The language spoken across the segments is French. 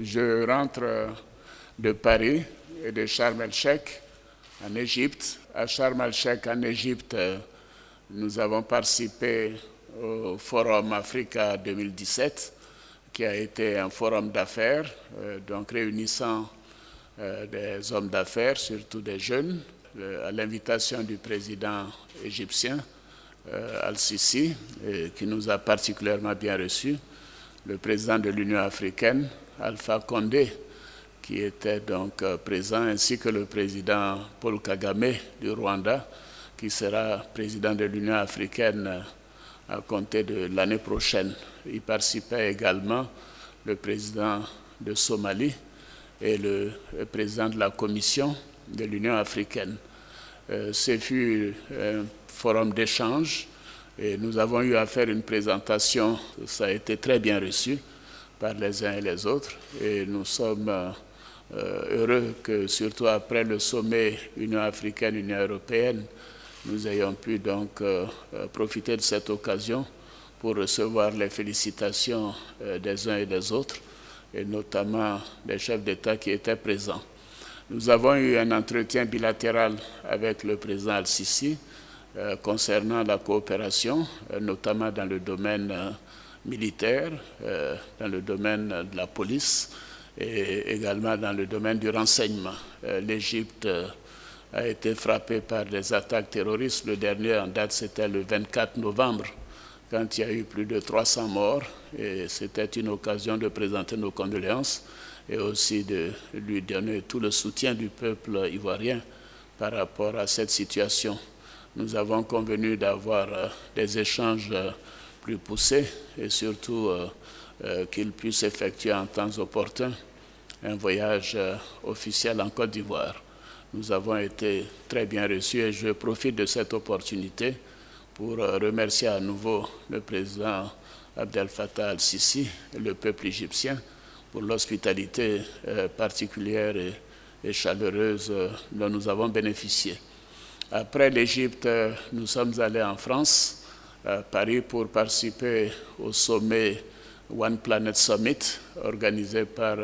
je rentre de Paris et de Sharm el-Sheikh en Égypte. À Sharm el-Sheikh en Égypte, nous avons participé au Forum Africa 2017, qui a été un forum d'affaires, donc réunissant des hommes d'affaires, surtout des jeunes, à l'invitation du président égyptien Al-Sisi, qui nous a particulièrement bien reçus, le président de l'Union africaine, Alpha Condé, qui était donc présent, ainsi que le président Paul Kagame du Rwanda, qui sera président de l'Union africaine à compter de l'année prochaine. Y participait également le président de Somalie et le président de la Commission de l'Union africaine. Ce fut un forum d'échange et nous avons eu à faire une présentation. Ça a été très bien reçu par les uns et les autres et nous sommes heureux que, surtout après le sommet Union africaine-Union européenne, nous ayons pu donc profiter de cette occasion pour recevoir les félicitations des uns et des autres, et notamment des chefs d'État qui étaient présents. Nous avons eu un entretien bilatéral avec le président Al-Sisi concernant la coopération, notamment dans le domaine militaire, dans le domaine de la police et également dans le domaine du renseignement. L'Égypte a été frappée par des attaques terroristes. Le dernier en date, c'était le 24 novembre, quand il y a eu plus de 300 morts. Et c'était une occasion de présenter nos condoléances et aussi de lui donner tout le soutien du peuple ivoirien par rapport à cette situation. Nous avons convenu d'avoir des échanges plus poussés et surtout qu'il puisse effectuer en temps opportun un voyage officiel en Côte d'Ivoire. Nous avons été très bien reçus et je profite de cette opportunité pour remercier à nouveau le président Abdel Fattah al-Sisi et le peuple égyptien pour l'hospitalité particulière et chaleureuse dont nous avons bénéficié. Après l'Égypte, nous sommes allés en France, à Paris, pour participer au sommet One Planet Summit organisé par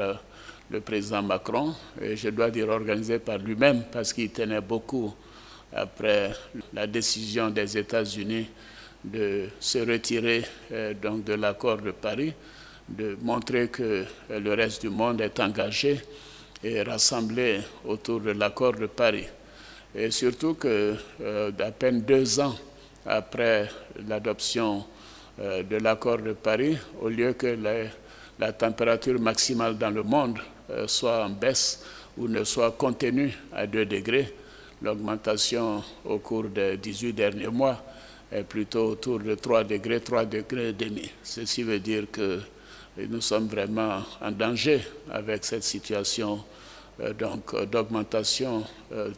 le président Macron, et je dois dire organisé par lui-même parce qu'il tenait beaucoup après la décision des États-Unis de se retirer donc de l'accord de Paris, de montrer que le reste du monde est engagé et rassemblé autour de l'accord de Paris. Et surtout que d'à peine 2 ans après l'adoption de l'accord de Paris, au lieu que la température maximale dans le monde soit en baisse ou ne soit contenue à 2 degrés, l'augmentation au cours des 18 derniers mois est plutôt autour de 3 degrés, 3 degrés et demi. Ceci veut dire que nous sommes vraiment en danger avec cette situation d'augmentation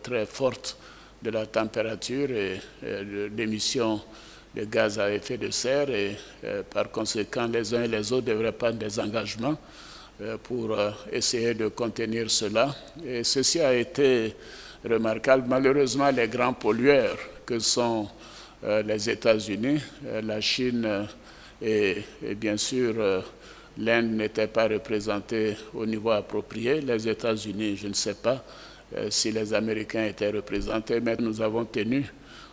très forte de la température et de l'émission de gaz à effet de serre et par conséquent les uns et les autres devraient prendre des engagements pour essayer de contenir cela. Et ceci a été remarquable. Malheureusement, les grands pollueurs que sont les États-Unis, la Chine et bien sûr l'Inde n'étaient pas représentés au niveau approprié. Les États-Unis, je ne sais pas si les Américains étaient représentés, mais nous avons tenu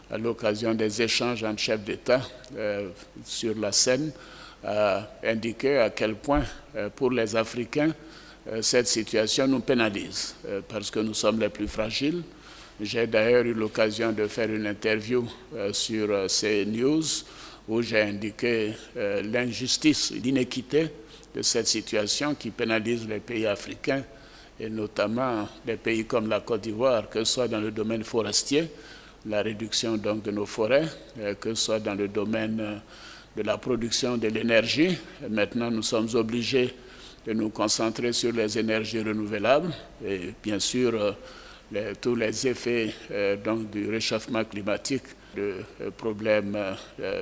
à l'occasion des échanges entre chefs d'État sur la scène à indiquer à quel point pour les Africains cette situation nous pénalise parce que nous sommes les plus fragiles. J'ai d'ailleurs eu l'occasion de faire une interview sur CNews où j'ai indiqué l'injustice, l'inéquité de cette situation qui pénalise les pays africains et notamment les pays comme la Côte d'Ivoire, que ce soit dans le domaine forestier, la réduction donc de nos forêts, que ce soit dans le domaine de la production de l'énergie. Maintenant, nous sommes obligés de nous concentrer sur les énergies renouvelables et bien sûr tous les effets donc, du réchauffement climatique, le problème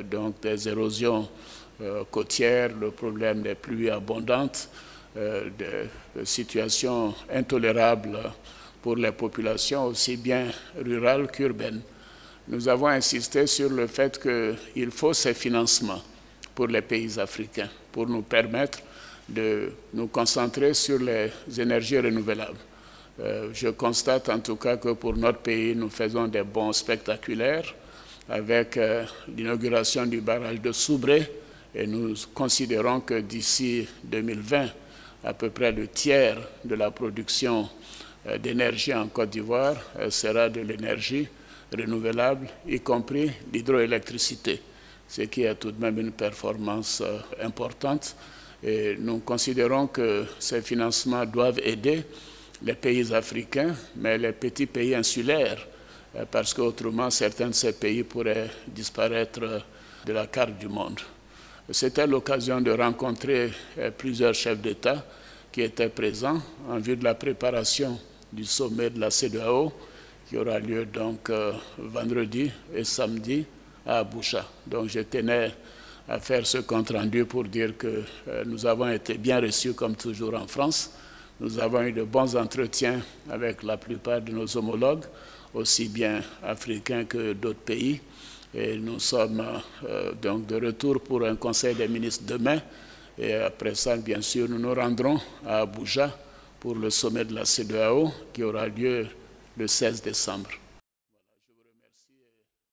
donc, des érosions côtières, le problème des pluies abondantes, des situations intolérables pour les populations aussi bien rurales qu'urbaines. Nous avons insisté sur le fait qu'il faut ces financements pour les pays africains, pour nous permettre de nous concentrer sur les énergies renouvelables. Je constate en tout cas que pour notre pays, nous faisons des bons spectaculaires avec l'inauguration du barrage de Soubré, et nous considérons que d'ici 2020, à peu près le tiers de la production d'énergie en Côte d'Ivoire sera de l'énergie renouvelable, y compris l'hydroélectricité, ce qui est tout de même une performance importante. Et nous considérons que ces financements doivent aider les pays africains, mais les petits pays insulaires, parce qu'autrement, certains de ces pays pourraient disparaître de la carte du monde. C'était l'occasion de rencontrer plusieurs chefs d'État qui étaient présents en vue de la préparation du sommet de la CEDEAO, qui aura lieu donc vendredi et samedi à Abuja. Donc je tenais à faire ce compte-rendu pour dire que nous avons été bien reçus comme toujours en France. Nous avons eu de bons entretiens avec la plupart de nos homologues, aussi bien africains que d'autres pays. Et nous sommes donc de retour pour un conseil des ministres demain. Et après ça, bien sûr, nous nous rendrons à Abuja pour le sommet de la CEDEAO qui aura lieu le 16 décembre.